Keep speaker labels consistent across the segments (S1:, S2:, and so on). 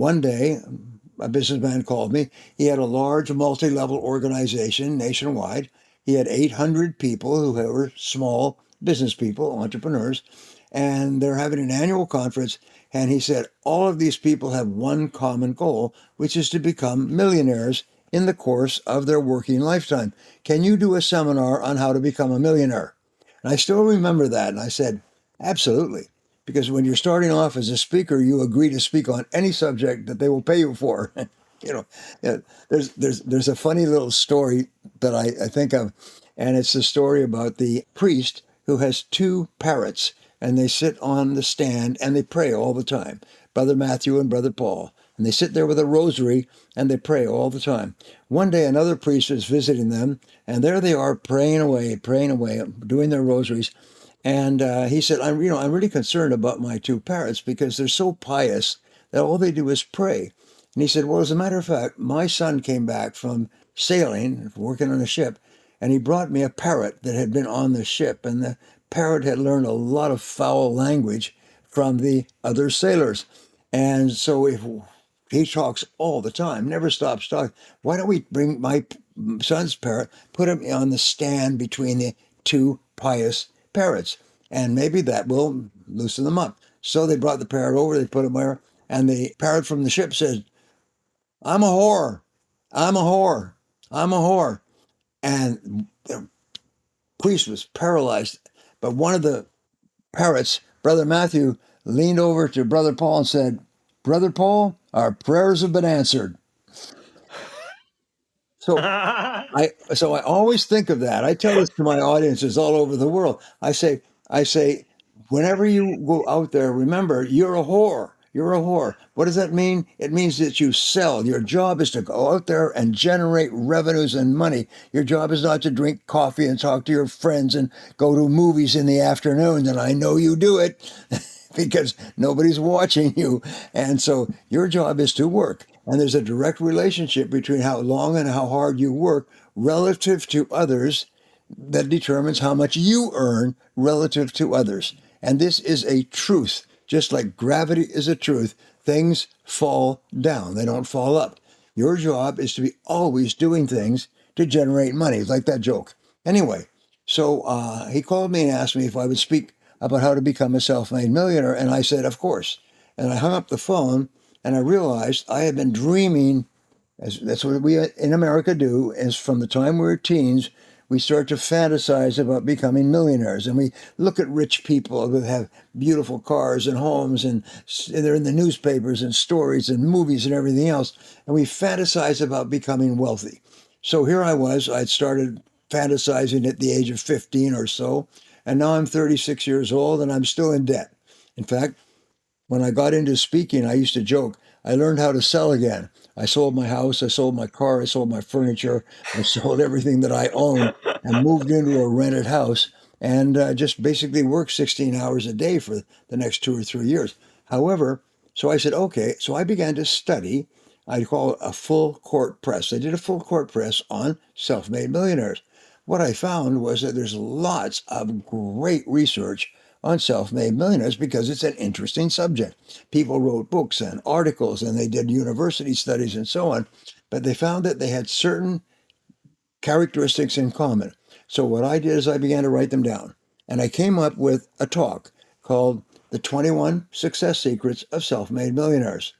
S1: One day, a businessman called me. He had a large multi-level organization nationwide. He had 800 people who were small business people, entrepreneurs, and they're having an annual conference. And he said, all of these people have one common goal, which is to become millionaires in the course of their working lifetime. Can you do a seminar on how to become a millionaire? And I still remember that. And I said, absolutely. Because when you're starting off as a speaker, you agree to speak on any subject that they will pay you for. you know, yeah, there's a funny little story that I think of, and it's the story about the priest who has two parrots, and they sit on the stand and they pray all the time. Brother Matthew and Brother Paul. And they sit there with a rosary and they pray all the time. One day, another priest was visiting them, and there they are praying away, doing their rosaries. And he said, I'm really concerned about my two parrots because they're so pious that all they do is pray. And he said, well, as a matter of fact, my son came back from sailing, working on a ship, and he brought me a parrot that had been on the ship. And the parrot had learned a lot of foul language from the other sailors. And so if he talks all the time, never stops talking, why don't we bring my son's parrot, put him on the stand between the two pious parrots, and maybe that will loosen them up. So they brought the parrot over, they put him there, and the parrot from the ship said, I'm a whore, I'm a whore, I'm a whore. And the priest was paralyzed. But one of the parrots, Brother Matthew, leaned over to Brother Paul and said, Brother Paul, our prayers have been answered. So I always think of that. I tell this to my audiences all over the world. I say, whenever you go out there, remember, you're a whore. You're a whore. What does that mean? It means that you sell. Your job is to go out there and generate revenues and money. Your job is not to drink coffee and talk to your friends and go to movies in the afternoon. And I know you do it because nobody's watching you. And so your job is to work. And there's a direct relationship between how long and how hard you work relative to others that determines how much you earn relative to others. And this is a truth. Just like gravity is a truth, things fall down. They don't fall up. Your job is to be always doing things to generate money. It's like that joke. Anyway, so he called me and asked me if I would speak about how to become a self-made millionaire. And I said, of course. And I hung up the phone and I realized I had been dreaming, as that's what we in America do, is from the time we were teens, we start to fantasize about becoming millionaires. And we look at rich people who have beautiful cars and homes, and they're in the newspapers and stories and movies and everything else. And we fantasize about becoming wealthy. So here I was, I'd started fantasizing at the age of 15 or so. And now I'm 36 years old and I'm still in debt. In fact, when I got into speaking, I used to joke, I learned how to sell again. I sold my house, I sold my car, I sold my furniture, I sold everything that I owned and moved into a rented house and just basically worked 16 hours a day for the next 2 or 3 years. However, so I said, okay, so I began to study. I call it a full court press. I did a full court press on self-made millionaires. What I found was that there's lots of great research on self-made millionaires because it's an interesting subject. People wrote books and articles and they did university studies and so on, but they found that they had certain characteristics in common. So what I did is I began to write them down, and I came up with a talk called The 21 Success Secrets of Self-Made Millionaires.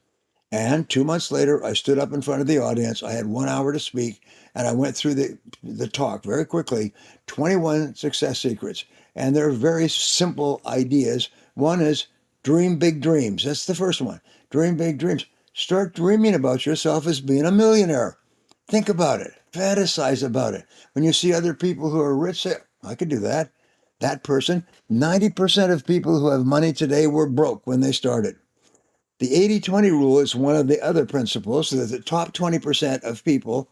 S1: And 2 months later, I stood up in front of the audience. I had 1 hour to speak, and I went through the talk very quickly, 21 success secrets. And they're very simple ideas. One is dream big dreams. That's the first one. Dream big dreams. Start dreaming about yourself as being a millionaire. Think about it. Fantasize about it. When you see other people who are rich, say, I could do that. That person, 90% of people who have money today were broke when they started. The 80-20 rule is one of the other principles, so that the top 20% of people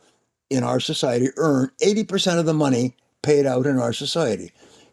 S1: in our society earn 80% of the money paid out in our society.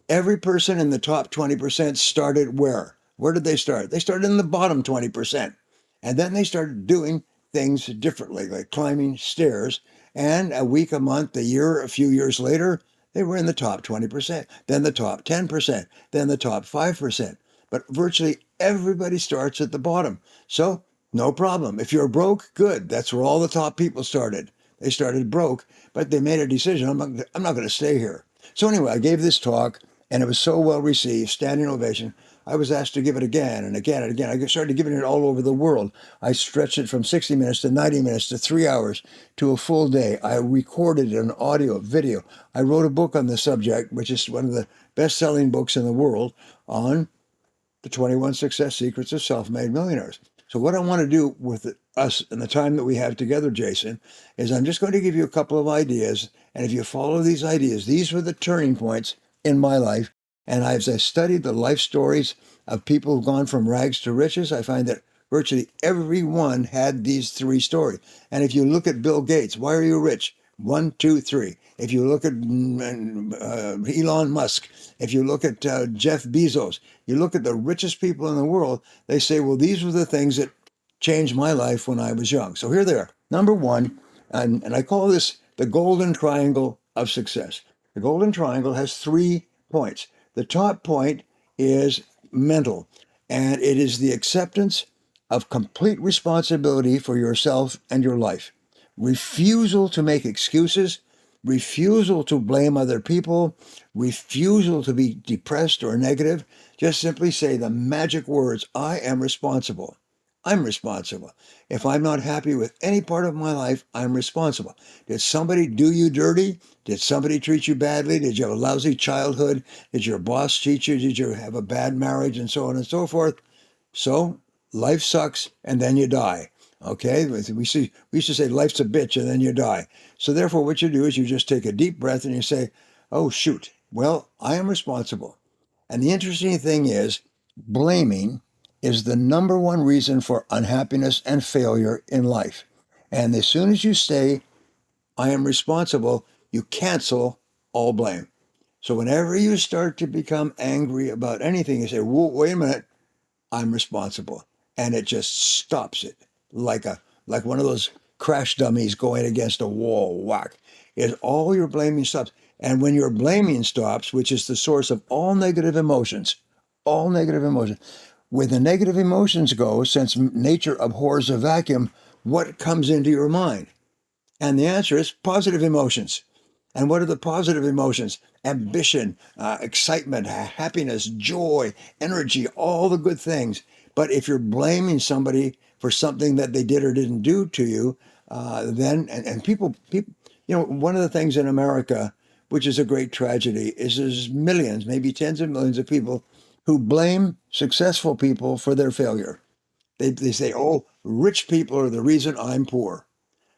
S1: Every person in the top 20% started where? Where did they start? They started in the bottom 20%. And then they started doing things differently, like climbing stairs. And a week, a month, a year, a few years later, they were in the top 20%, then the top 10%, then the top 5%. But virtually everybody starts at the bottom. So No problem. If you're broke, good. That's where all the top people started. They started broke, but they made a decision. I'm not going to stay here. So anyway, I gave this talk, and it was so well received, standing ovation. I was asked to give it again and again and again. I started giving it all over the world. I stretched it from 60 minutes to 90 minutes to 3 hours to a full day. I recorded an audio, video. I wrote a book on the subject, which is one of the best-selling books in the world on the 21 Success Secrets of Self-Made Millionaires. So what I want to do with us and the time that we have together, Jason, is I'm just going to give you a couple of ideas. And if you follow these ideas, these were the turning points in my life. And as I studied the life stories of people who've gone from rags to riches, I find that virtually everyone had these three stories. And if you look at Bill Gates, why are you rich? 1, 2, 3. If you look at Elon Musk, if you look at Jeff Bezos, you look at the richest people in the world, they say, well, these were the things that changed my life when I was young. So here they are. Number one, and I call this the golden triangle of success. The golden triangle has 3 points. The top point is mental, and it is the acceptance of complete responsibility for yourself and your life. Refusal to make excuses, refusal to blame other people, refusal to be depressed or negative. Just simply say the magic words, I am responsible. I'm responsible. If I'm not happy with any part of my life, I'm responsible. Did somebody do you dirty? Did somebody treat you badly? Did you have a lousy childhood? Did your boss cheat you? Did you have a bad marriage and so on and so forth? So life sucks and then you die. Okay, we used to say life's a bitch and then you die. So therefore what you do is you just take a deep breath and you say, oh shoot, well, I am responsible. And the interesting thing is blaming is the number one reason for unhappiness and failure in life. And as soon as you say, I am responsible, you cancel all blame. So whenever you start to become angry about anything, you say, whoa, wait a minute, I'm responsible. And it just stops it like one of those crash dummies going against a wall, whack. Is all your blaming stops. And when your blaming stops, which is the source of all negative emotions, when the negative emotions go, since nature abhors a vacuum, what comes into your mind? And the answer is positive emotions. And what are the positive emotions? Ambition, excitement, happiness, joy, energy, all the good things. But if you're blaming somebody for something that they did or didn't do to you, then people, one of the things in America, which is a great tragedy, is there's millions, maybe tens of millions of people who blame successful people for their failure. They say, oh, rich people are the reason I'm poor.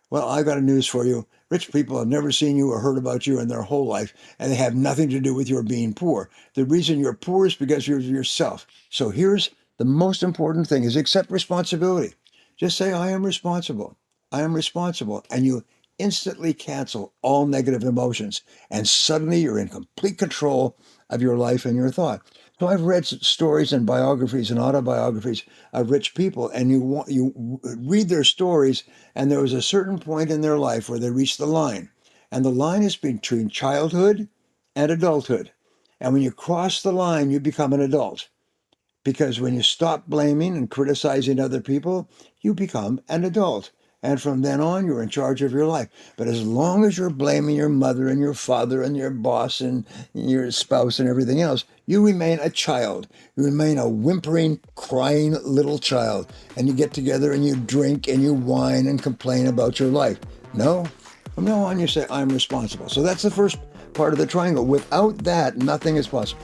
S1: Well, I got a news for you. Rich people have never seen you or heard about you in their whole life, and they have nothing to do with your being poor. The reason you're poor is because you're yourself. So here's the most important thing is accept responsibility. Just say, I am responsible. I am responsible. And you instantly cancel all negative emotions. And suddenly you're in complete control of your life and your thought. So I've read stories and biographies and autobiographies of rich people, and you read their stories, and there was a certain point in their life where they reached the line. And the line is between childhood and adulthood. And when you cross the line, you become an adult. Because when you stop blaming and criticizing other people, you become an adult. And from then on, you're in charge of your life. But as long as you're blaming your mother and your father and your boss and your spouse and everything else, you remain a child. You remain a whimpering, crying little child. And you get together and you drink and you whine and complain about your life. No. From now on, you say, I'm responsible. So that's the first part of the triangle. Without that, nothing is possible.